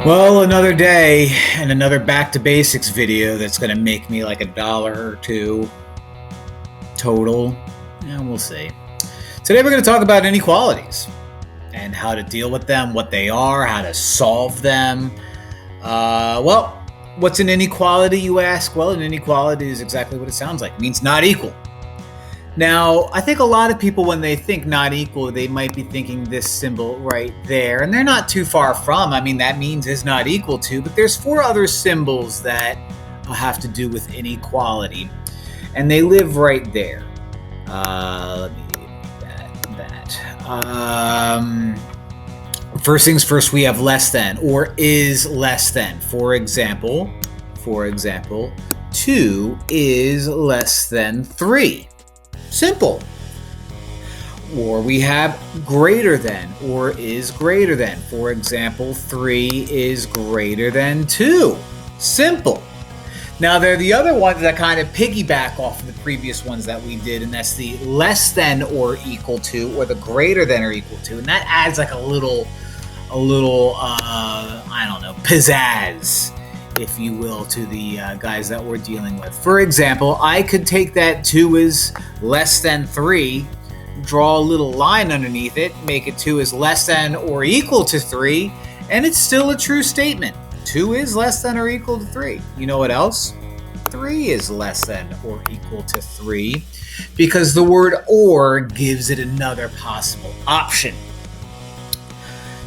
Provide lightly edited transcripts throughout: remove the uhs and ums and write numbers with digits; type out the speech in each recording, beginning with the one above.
Well, another day and another back to basics video that's going to make me like $1 or $2 total. Yeah, we'll see. Today we're going to talk about inequalities and how to deal with them, what they are, how to solve them. Well, what's an inequality, you ask? Well, an inequality is exactly what it sounds like. It means not equal. Now, I think a lot of people, when they think not equal, they might be thinking this symbol right there, and they're not too far from. I mean, that means is not equal to, but there's 4 other symbols that have to do with inequality, and they live right there. Let me that. First things first, we have less than or is less than. For example, 2 is less than 3. Simple. Or we have greater than or is greater than. For example, 3 is greater than 2. Simple. Now, there are the other ones that kind of piggyback off of the previous ones that we did, and that's the less than or equal to, or the greater than or equal to, and that adds like a little, I don't know, pizzazz, if you will, to the guys that we're dealing with. For example, I could take that 2 is less than 3, draw a little line underneath it, make it 2 is less than or equal to 3, and it's still a true statement. 2 is less than or equal to 3. You know what else? 3 is less than or equal to 3, because the word or gives it another possible option.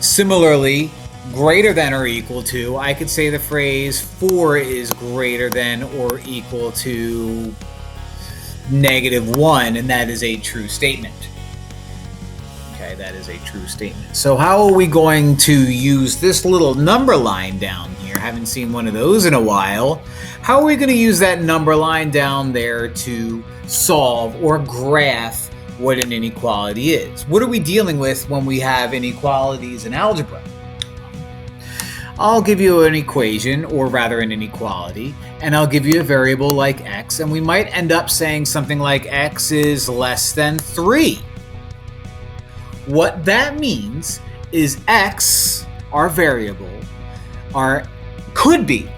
Similarly, greater than or equal to, I could say the phrase 4 is greater than or equal to -1, and that is a true statement. Okay, that is a true statement. So how are we going to use this little number line down here? Haven't seen one of those in a while. How are we going to use that number line down there to solve or graph what an inequality is? What are we dealing with when we have inequalities in algebra? I'll give you an equation, or rather an inequality, and I'll give you a variable like x, and we might end up saying something like x is less than 3. What that means is x, our variable, could be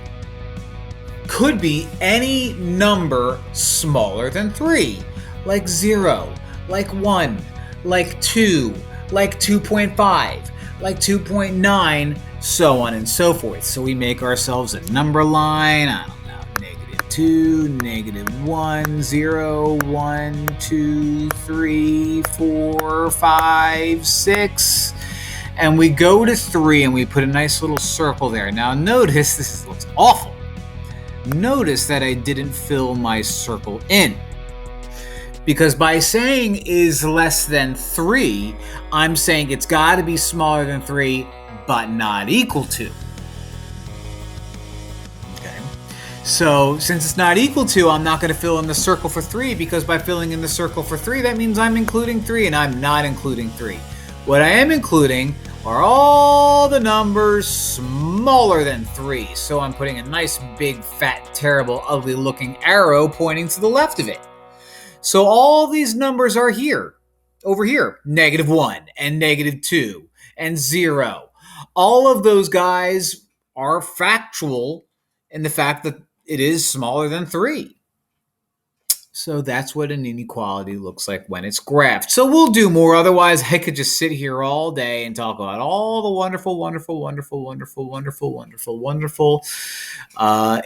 any number smaller than 3, like 0, like 1, like 2, like 2.5, like 2.9, so on and so forth. So we make ourselves a number line, I don't know, -2, -1, 0, 1, 2, 3, 4, 5, 6, and we go to 3 and we put a nice little circle there. Now notice, this looks awful. Notice that I didn't fill my circle in, because by saying is less than 3, I'm saying it's got to be smaller than 3, but not equal to. Okay. So since it's not equal to, I'm not going to fill in the circle for 3, because by filling in the circle for 3, that means I'm including 3, and I'm not including 3. What I am including are all the numbers smaller than 3. So I'm putting a nice, big, fat, terrible, ugly looking arrow pointing to the left of it. So all these numbers are here, over here, -1 and -2 and 0. All of those guys are factual in the fact that it is smaller than 3. So that's what an inequality looks like when it's graphed. So we'll do more. Otherwise, I could just sit here all day and talk about all the wonderful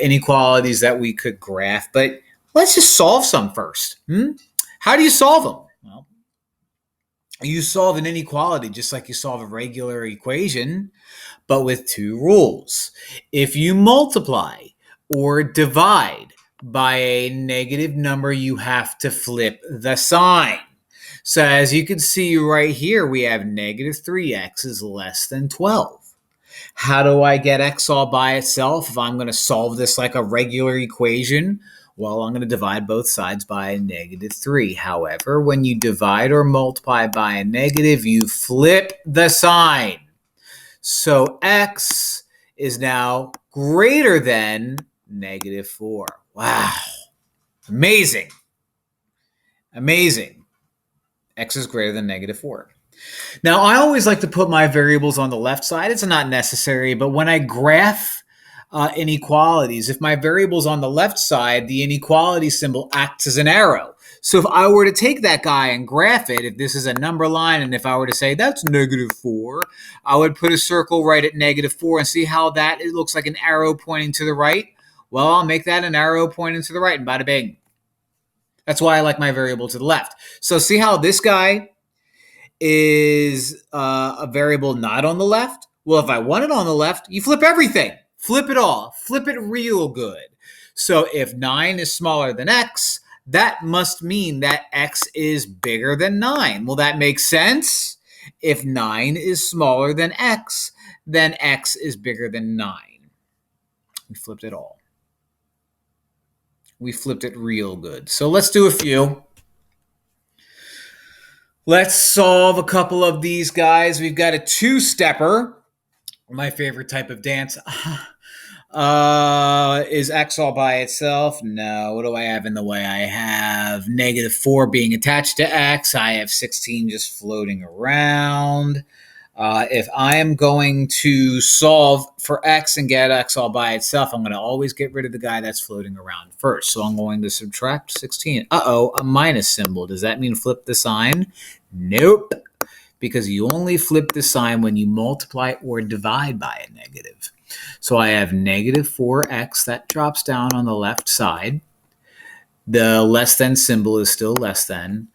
inequalities that we could graph. But let's just solve some first. How do you solve them? Well, you solve an inequality just like you solve a regular equation, but with 2 rules. If you multiply or divide by a negative number, you have to flip the sign. So as you can see right here, we have -3x is less than 12. How do I get x all by itself if I'm going to solve this like a regular equation? Well, I'm going to divide both sides by a -3. However, when you divide or multiply by a negative, you flip the sign. So x is now greater than -4. Wow. Amazing. Amazing. X is greater than -4. Now, I always like to put my variables on the left side. It's not necessary, but when I graph inequalities, if my variable's on the left side, the inequality symbol acts as an arrow. So if I were to take that guy and graph it, if this is a number line, and if I were to say that's -4, I would put a circle right at -4 and see how that it looks like an arrow pointing to the right. Well, I'll make that an arrow pointing to the right, and bada bing. That's why I like my variable to the left. So see how this guy is a variable not on the left? Well, if I want it on the left, you flip everything. Flip it all. Flip it real good. So if 9 is smaller than x, that must mean that x is bigger than 9. Well, that makes sense. If 9 is smaller than x, then x is bigger than 9. We flipped it all. We flipped it real good. So let's do a few. Let's solve a couple of these guys. We've got a two-stepper. My favorite type of dance. Is x all by itself? No. What do I have in the way? I have -4 being attached to x. I have 16 just floating around. If I am going to solve for x and get x all by itself, I'm going to always get rid of the guy that's floating around first. So I'm going to subtract 16. Uh-oh, a minus symbol. Does that mean flip the sign? Nope. Because you only flip the sign when you multiply or divide by a negative. So I have -4x. That drops down on the left side. The less than symbol is still less than.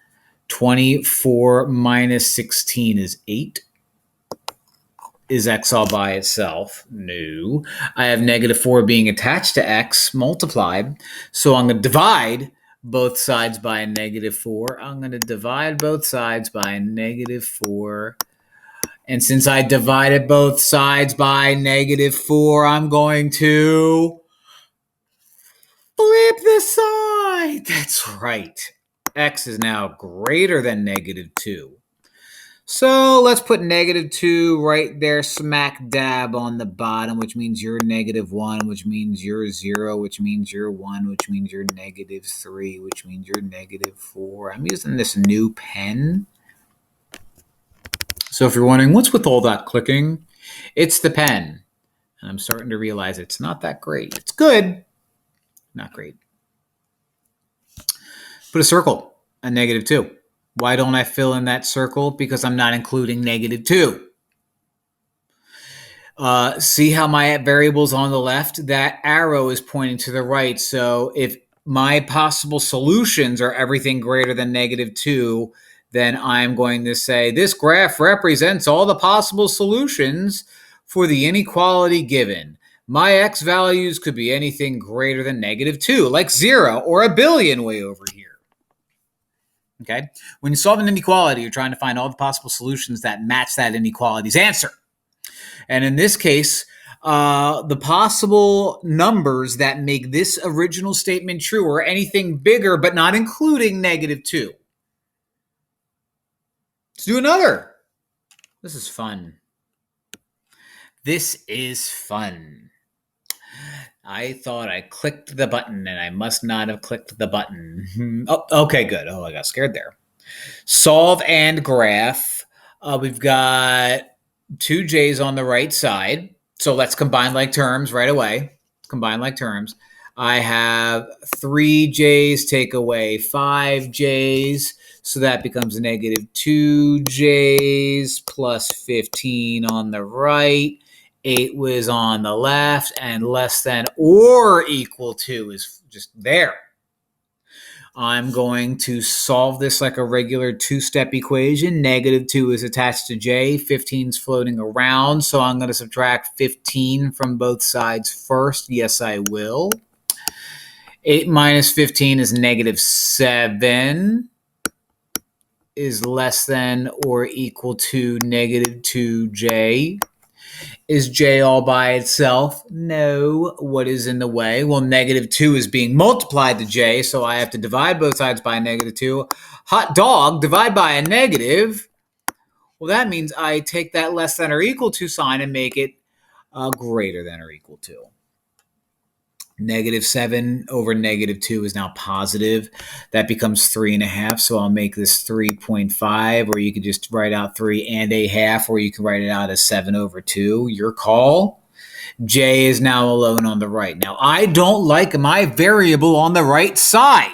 24 minus 16 is 8. Is x all by itself? No. I have -4 being attached to x multiplied. So I'm going to divide both sides by a -4. I'm going to divide both sides by a -4. And since I divided both sides by -4, I'm going to flip the side. That's right. X is now greater than -2. So let's put -2 right there, smack dab on the bottom, which means you're -1, which means you're 0, which means you're 1, which means you're -3, which means you're -4. I'm using this new pen. So if you're wondering, what's with all that clicking? It's the pen. And I'm starting to realize it's not that great. It's good, not great. Put a circle at -2. Why don't I fill in that circle? Because I'm not including -2. See how my variable's on the left? That arrow is pointing to the right. So if my possible solutions are everything greater than -2, then I'm going to say this graph represents all the possible solutions for the inequality given. My x values could be anything greater than -2, like 0 or a billion way over here. Okay? When you solve an inequality, you're trying to find all the possible solutions that match that inequality's answer. And in this case, the possible numbers that make this original statement true are anything bigger, but not including -2. Let's do another. This is fun. This is fun. I thought I clicked the button, and I must not have clicked the button. Oh, okay, good. Oh, I got scared there. Solve and graph. We've got 2 j's on the right side. So let's combine like terms right away. Combine like terms. I have 3 j's take away 5 j's. So that becomes -2 j's plus 15 on the right. 8 was on the left, and less than or equal to is just there. I'm going to solve this like a regular two-step equation. -2 is attached to j. 15 is floating around, so I'm going to subtract 15 from both sides first. Yes, I will. 8 minus 15 is -7. Is less than or equal to -2j. Is j all by itself? No. What is in the way? Well, -2 is being multiplied to j, so I have to divide both sides by -2. Hot dog, divide by a negative. Well, that means I take that less than or equal to sign and make it greater than or equal to. Negative 7 over negative 2 is now positive. That becomes 3.5. So I'll make this 3.5, or you could just write out 3.5, or you can write it out as 7 over 2. Your call. J is now alone on the right. Now, I don't like my variable on the right side.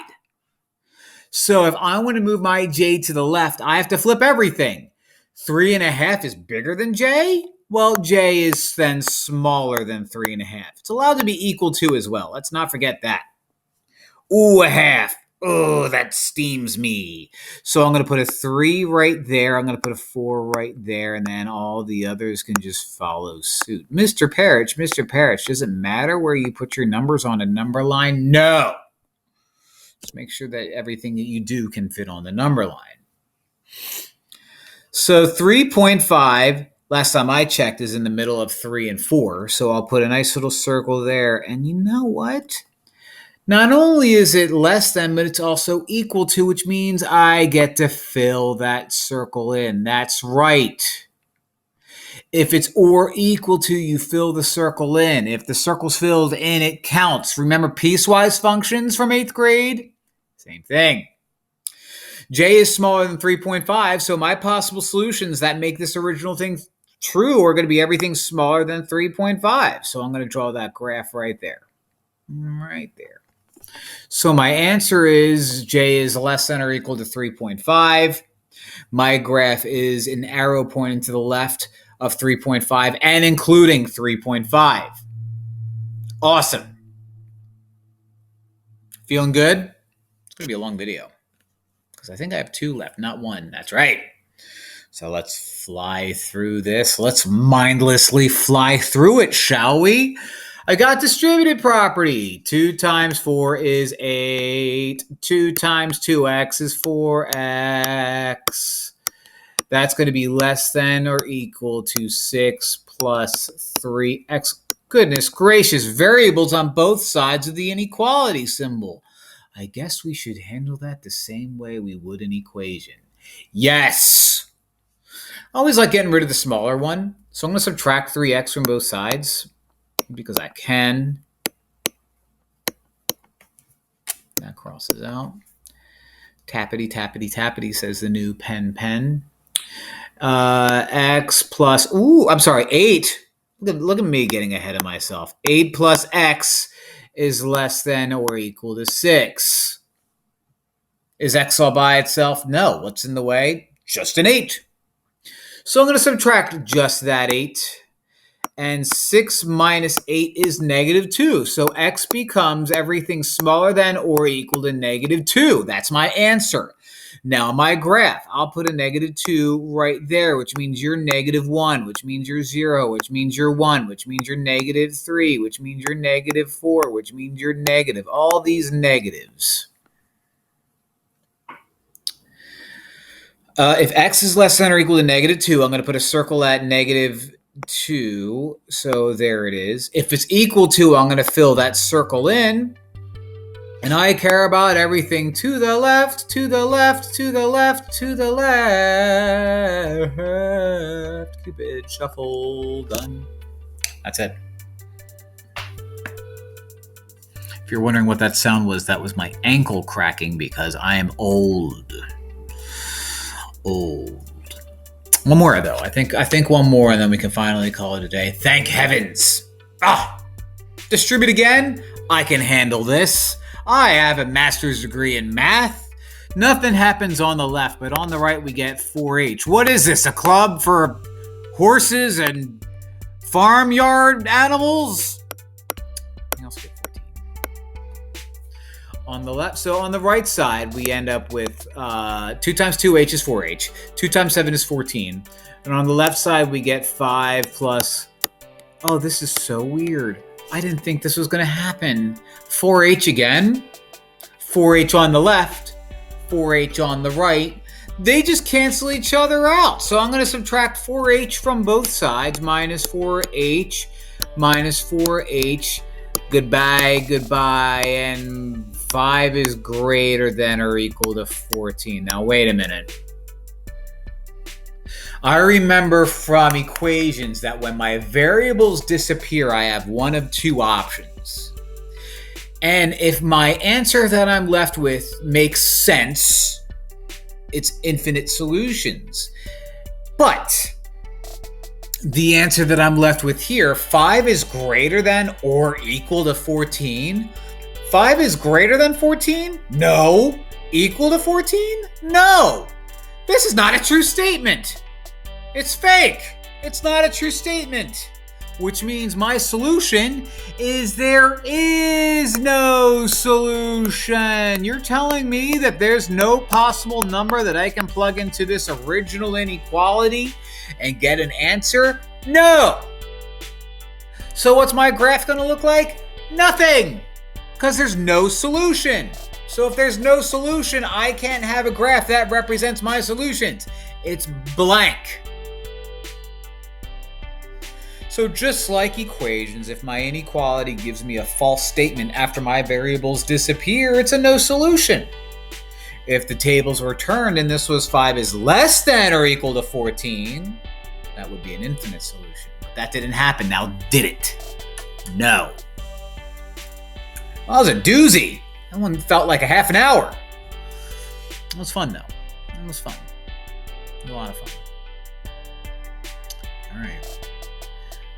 So if I want to move my J to the left, I have to flip everything. 3.5 is bigger than J? Well, J is then smaller than 3.5. It's allowed to be equal to as well. Let's not forget that. Ooh, a half. Oh, that steams me. So I'm going to put a 3 right there. I'm going to put a 4 right there. And then all the others can just follow suit. Mr. Perich, does it matter where you put your numbers on a number line? No. Just make sure that everything that you do can fit on the number line. So 3.5, last time I checked, is in the middle of 3 and 4. So I'll put a nice little circle there. And you know what? Not only is it less than, but it's also equal to, which means I get to fill that circle in. That's right. If it's or equal to, you fill the circle in. If the circle's filled in, it counts. Remember piecewise functions from 8th grade? Same thing. J is smaller than 3.5, so my possible solutions that make this original thing true are going to be everything smaller than 3.5. So I'm going to draw that graph right there. Right there. So my answer is J is less than or equal to 3.5. My graph is an arrow pointing to the left of 3.5 and including 3.5. Awesome. Feeling good? It's going to be a long video because I think I have 2 left, not 1. That's right. So let's fly through this. Let's mindlessly fly through it, shall we? I got distributed property. 2 times 4 is 8. 2 times 2x is 4x. That's going to be less than or equal to 6 plus 3x. Goodness gracious, variables on both sides of the inequality symbol. I guess we should handle that the same way we would an equation. Yes! I always like getting rid of the smaller one. So I'm going to subtract 3x from both sides because I can. That crosses out. Tappity, tappity, tappity, says the new pen. X plus, 8. Look at me getting ahead of myself. 8 plus x is less than or equal to 6. Is x all by itself? No. What's in the way? Just an 8. So I'm going to subtract just that 8. And 6 minus 8 is negative 2. So x becomes everything smaller than or equal to negative 2. That's my answer. Now my graph, I'll put a negative 2 right there, which means you're negative 1, which means you're 0, which means you're 1, which means you're negative 3, which means you're negative 4, which means you're negative. All these negatives. If x is less than or equal to negative 2, I'm going to put a circle at negative 2. So there it is. If it's equal to, I'm going to fill that circle in. And I care about everything to the left, to the left, to the left, to the left. Cupid shuffle done. That's it. If you're wondering what that sound was, that was my ankle cracking because I am old. One more though. I think one more and then we can finally call it a day. Thank heavens. Distribute again? I can handle this. I have a master's degree in math. Nothing happens on the left, but on the right we get 4-H. What is this, a club for horses and farmyard animals? I also get 14. On the left, so on the right side, we end up with 2 times 2H is 4H. 2 times 7 is 14. And on the left side, we get 5 plus... Oh, this is so weird. I didn't think this was going to happen. 4H again. 4H on the left. 4H on the right. They just cancel each other out. So I'm going to subtract 4H from both sides. Minus 4H. Minus 4H. Goodbye. And 5 is greater than or equal to 14. Now, wait a minute. I remember from equations that when my variables disappear, I have one of 2 options. And if my answer that I'm left with makes sense, it's infinite solutions. But the answer that I'm left with here, 5 is greater than or equal to 14. 5 is greater than 14? No. Equal to 14? No. This is not a true statement. It's fake. It's not a true statement. Which means my solution is there is no solution. You're telling me that there's no possible number that I can plug into this original inequality and get an answer? No. So what's my graph going to look like? Nothing. Because there's no solution. So if there's no solution, I can't have a graph that represents my solutions. It's blank. So just like equations, if my inequality gives me a false statement after my variables disappear, it's a no solution. If the tables were turned and this was 5 is less than or equal to 14, that would be an infinite solution. But that didn't happen. Now did it? No. Well, that was a doozy. That one felt like a half an hour. It was fun, though. It was fun. It was a lot of fun. All right.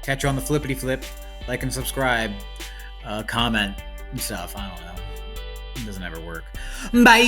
Catch you on the flippity flip. Like and subscribe. Comment and stuff. I don't know. It doesn't ever work. Bye.